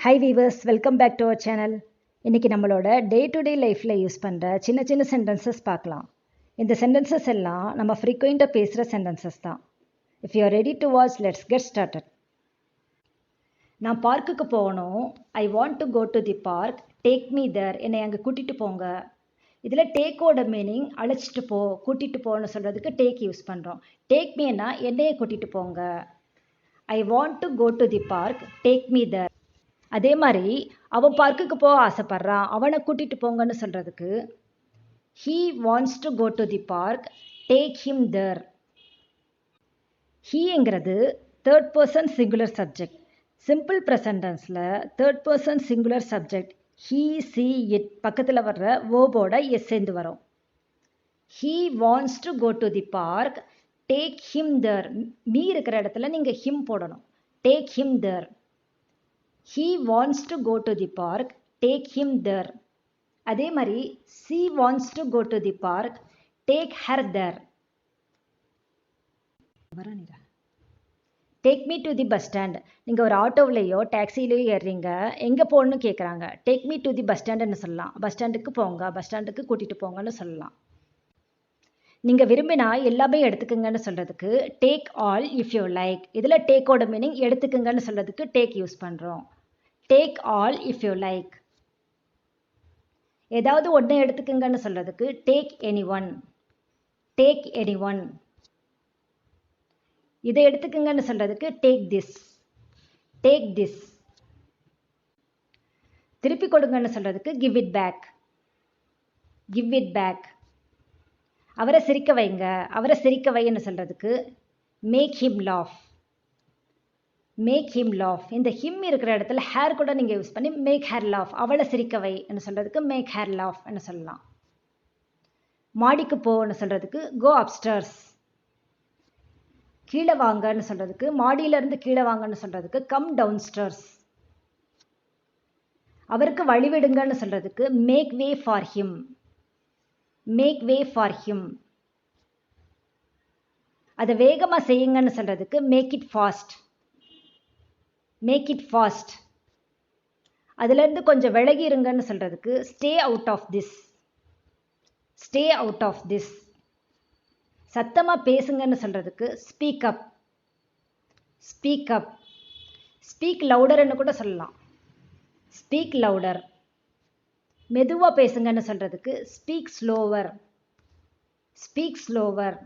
High weavers, welcome back to our channel. இன்றைக்கி நம்மளோட day to day லைஃப்பில் use பண்ணுற சின்ன சின்ன சென்டென்சஸ் பார்க்கலாம். இந்த சென்டென்சஸ் எல்லாம் நம்ம ஃப்ரீக்வெண்ட்டாக பேசுகிற சென்டென்சஸ் தான். If you are ready to watch, let's get started. நான் பார்க்குக்கு போகணும். I want to go to the park. Take me there. என்னை அங்கே கூட்டிகிட்டு போங்க. இதில் டேக்கோட மீனிங் அழைச்சிட்டு போ, கூட்டிகிட்டு போன்னு சொல்கிறதுக்கு டேக் யூஸ் பண்ணுறோம். டேக் மீனா என்னையை கூட்டிகிட்டு போங்க. I want to go to the park. Take me there. அதே மாதிரி அவன் பார்க்குக்கு போக ஆசைப்பட்றான், அவனை கூட்டிகிட்டு போங்கன்னு சொல்கிறதுக்கு he wants to go to the park. Take him there. ஹீங்கிறது third person singular subject. Simple ப்ரெசன்டென்ஸில் third person singular subject he, she, it பக்கத்தில் வர்ற வேர்போட எஸ் சேர்ந்து வரும். He wants to go to the park. Take him there. Me இருக்கிற இடத்துல நீங்கள் ஹிம் போடணும். Take him there. He wants to go to the park. Take him there. அதே மாதிரி she wants to go to the park. Take her there. Take me to the bus stand. நீங்கள் ஒரு ஆட்டோவிலையோ டாக்ஸிலையோ ஏறுறீங்க, எங்கே போகணுன்னு கேட்குறாங்க. Take me to the bus ஸ்டாண்டுன்னு சொல்லலாம். Bus ஸ்டாண்டுக்கு போங்க, பஸ் ஸ்டாண்டுக்கு கூட்டிகிட்டு போங்கன்னு சொல்லலாம். நீங்கள் விரும்பினா எல்லாமே எடுத்துக்குங்கன்னு சொல்கிறதுக்கு take all if you like. இதில் டேக்கோட மீனிங் எடுத்துக்குங்கன்னு சொல்கிறதுக்கு டேக் யூஸ் பண்ணுறோம். Take all if you like. ஏதாவது ஒன்று எடுத்துக்குங்கன்னு சொல்கிறதுக்கு take any one. Take any one. இதை எடுத்துக்குங்கன்னு சொல்கிறதுக்கு டேக் திஸ். Take this. திருப்பி கொடுங்கன்னு சொல்கிறதுக்கு give it back. Give it back. அவரை சிரிக்க வைங்க, அவரை சிரிக்க வைன்னு சொல்கிறதுக்கு make him laugh. Make him laugh. இந்த ஹிம் இருக்கிற இடத்துல ஹேர் கூட நீங்கள் யூஸ் பண்ணி மேக் ஹேர் லாஃப். அவளை சிரிக்க வைன்னு சொல்கிறதுக்கு மேக் ஹேர் லாஃப்னு சொல்லலாம். மாடிக்கு போன்னு சொல்கிறதுக்கு கோ அப்ஸ்டர்ஸ். கீழே வாங்கன்னு சொல்கிறதுக்கு மாடியிலேருந்து கீழே வாங்கன்னு சொல்கிறதுக்கு கம் டவுன் ஸ்டர்ஸ். அவருக்கு வழிவிடுங்கன்னு சொல்கிறதுக்கு make way for him. Make way for him. அதை வேகமாக செய்யுங்கன்னு சொல்கிறதுக்கு make it fast. Make it fast. அதுலேருந்து கொஞ்சம் விலகி இருங்கன்னு சொல்கிறதுக்கு stay out of this. Stay out of this. சத்தமாக பேசுங்கன்னு சொல்கிறதுக்கு speak up. Speak up. Speak லவுடர்ன்னு கூட சொல்லலாம். Speak louder. மெதுவாக பேசுங்கன்னு சொல்கிறதுக்கு ஸ்பீக் ஸ்லோவர். Speak slower.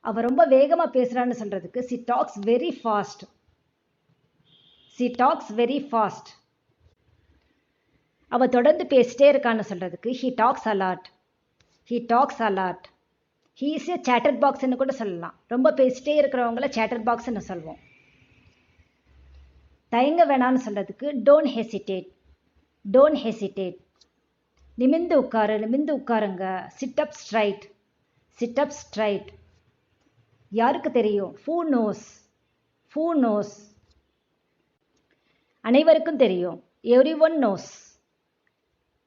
அவள் ரொம்ப வேகமாக பேசுகிறான்னு சொல்கிறதுக்கு she talks very fast. She talks very fast. அவள் தொடர்ந்து பேசிட்டே இருக்கான்னு சொல்கிறதுக்கு he talks a lot. He talks a lot. He is a chatter பாக்ஸ்ன்னு கூட சொல்லலாம். ரொம்ப பேசிட்டே இருக்கிறவங்கள சேட்டர் பாக்ஸ்ன்னு சொல்வோம். தயங்க வேணான்னு சொல்கிறதுக்கு டோன்ட் ஹெசிடேட். Don't hesitate. நிமிந்து உட்காரு, நிமிந்து உட்காருங்க. Sit up straight. Sit up straight. யாருக்கு தெரியும்? Who knows. Who knows. அனைவருக்கும் தெரியும். Everyone knows.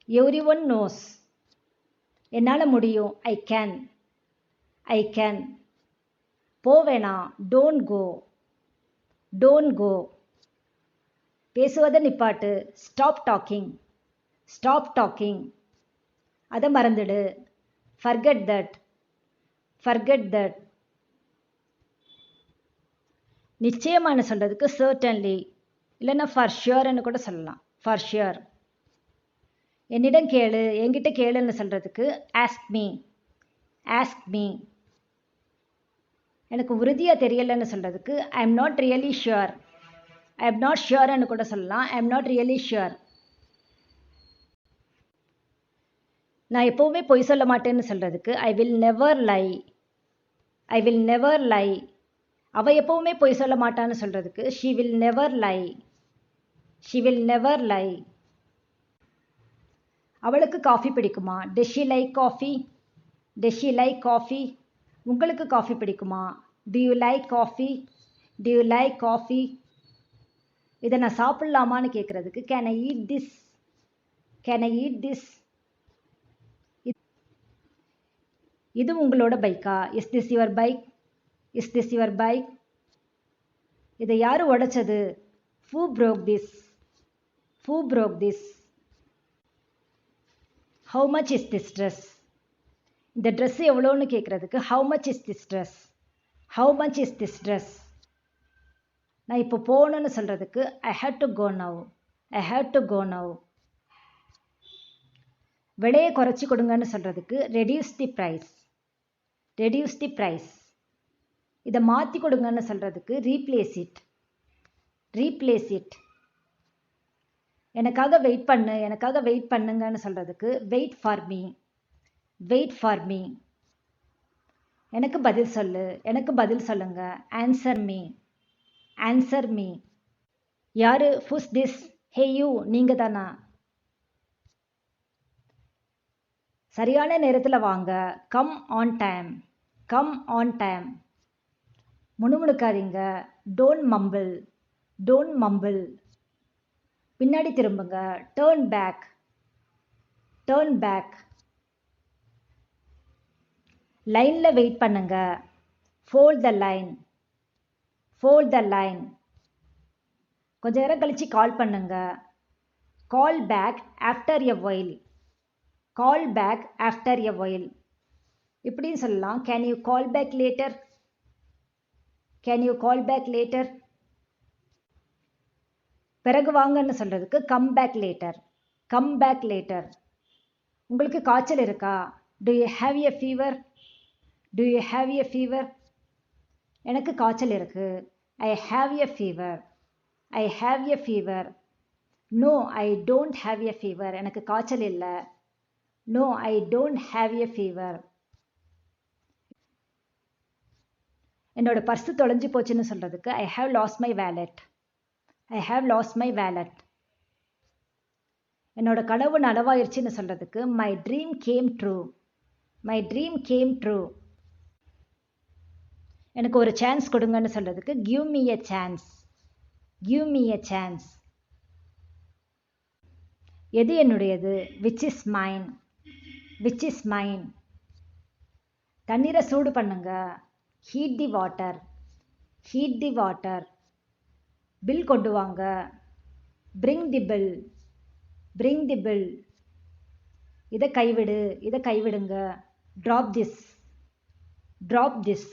Everyone knows. என்னால் முடியும். I can. I can. போவேணா. Don't go. Don't go. பேசுவதை நிப்பாட்டு. Stop talking. Stop talking. அதை மறந்துடு. Forget that. Forget that. நிச்சயமானு சொல்கிறதுக்கு சர்டன்லி, இல்லைன்னா ஃபார் ஷியோர்னு கூட சொல்லலாம். For sure. என்னிடம் கேளு, என்கிட்ட கேளுன்னு சொல்கிறதுக்கு ஆஸ்க் மீ. Ask me. எனக்கு உறுதியாக தெரியலைன்னு சொல்கிறதுக்கு I am not really sure. I am not ஷியோர்னு கூட சொல்லலாம். I am not really sure. நான் எப்போவுமே பொய் சொல்ல மாட்டேன்னு சொல்கிறதுக்கு I will never lie. I will never lie. அவள் எப்போவுமே பொய் சொல்ல மாட்டான்னு சொல்கிறதுக்கு she will never lie. She will never lie. அவளுக்கு காஃபி பிடிக்குமா? Does she like coffee. Does she like coffee. உங்களுக்கு காஃபி பிடிக்குமா? Do you like coffee. Do you like coffee. இதை நான் சாப்பிட்லாமான்னு கேட்குறதுக்கு can I eat this. Can I eat this. இது உங்களோட பைக்கா? Is this your bike. Is this your bike. இதை யார் உடைச்சது? Who broke this. Who broke this? How much is this dress? இந்த ட்ரெஸ் எவ்வளோன்னு கேட்குறதுக்கு how much is this dress? How much is this dress? நான் இப்போ போகணுன்னு சொல்கிறதுக்கு I had to go now. I had to go now. விலையை குறைச்சி கொடுங்கன்னு சொல்கிறதுக்கு reduce the price. Reduce the price. இதை மாற்றி கொடுங்கன்னு சொல்கிறதுக்கு replace it. Replace it. எனக்காக வெயிட் பண்ணுங்கன்னு சொல்கிறதுக்கு wait for me. Wait for me. எனக்கு பதில் சொல்லுங்க answer me. Answer me. யாரு who's this? Hey you, நீங்க தானா? சரியான நேரத்தில் வாங்க come on time. Come on time. முணுமுணுக்காதீங்க don't mumble. Don't mumble. பின்னாடி திரும்புங்க turn back. Turn back. லைனில் வெயிட் பண்ணுங்க fold the line. Fold the line. கொஞ்ச நேரம் கழிச்சு கால் பண்ணுங்க call back after a while. Call back after a while. இப்படின்னு சொல்லலாம் can you call back later? Can you call back later? பிறகு வாங்கன்னு சொல்கிறதுக்கு come back later. Come back later. உங்களுக்கு காய்ச்சல் இருக்கா? Do you have a fever? Do you have a fever? எனக்கு காய்ச்சல் இருக்கு I have a fever. I have a fever. No, I don't have a fever. எனக்கு காய்ச்சல் இல்லை No, I don't have a fever. என்னோட பர்ஸு தொலைஞ்சு போச்சுன்னு சொல்கிறதுக்கு I have lost my wallet. I have lost my wallet. என்னோட கனவு நனவாயிருச்சுன்னு சொல்கிறதுக்கு my dream came true. My dream came true. எனக்கு ஒரு சான்ஸ் கொடுங்கன்னு சொல்கிறதுக்கு give me a chance. Give me a chance. எது என்னுடையது? which is mine. Which is mine. தண்ணீரை சூடு பண்ணுங்க heat the water. Heat the water. Bill கொண்டு வாங்க bring the bill. Bring the bill. இதை கைவிடுங்க drop this. Drop this.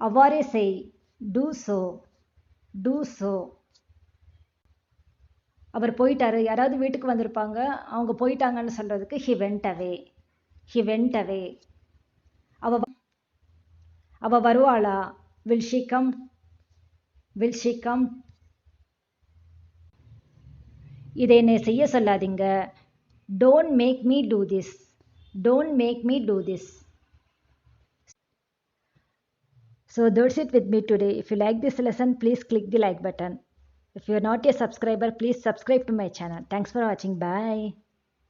அவ்வாறே செய் do so. Do so. அவர் போயிட்டாரு யாராவது வீட்டுக்கு வந்திருப்பாங்க அவங்க போயிட்டாங்கன்னு சொல்கிறதுக்கு he went away. He went away. அவ வருவாளா? will she come? Will she come? இதை என்னை செய்ய சொல்லாதீங்க don't make me do this. Don't make me do this. So that's it with me today. If you like this lesson, please click the like button. If you are not a subscriber, please subscribe to my channel. Thanks for watching. Bye.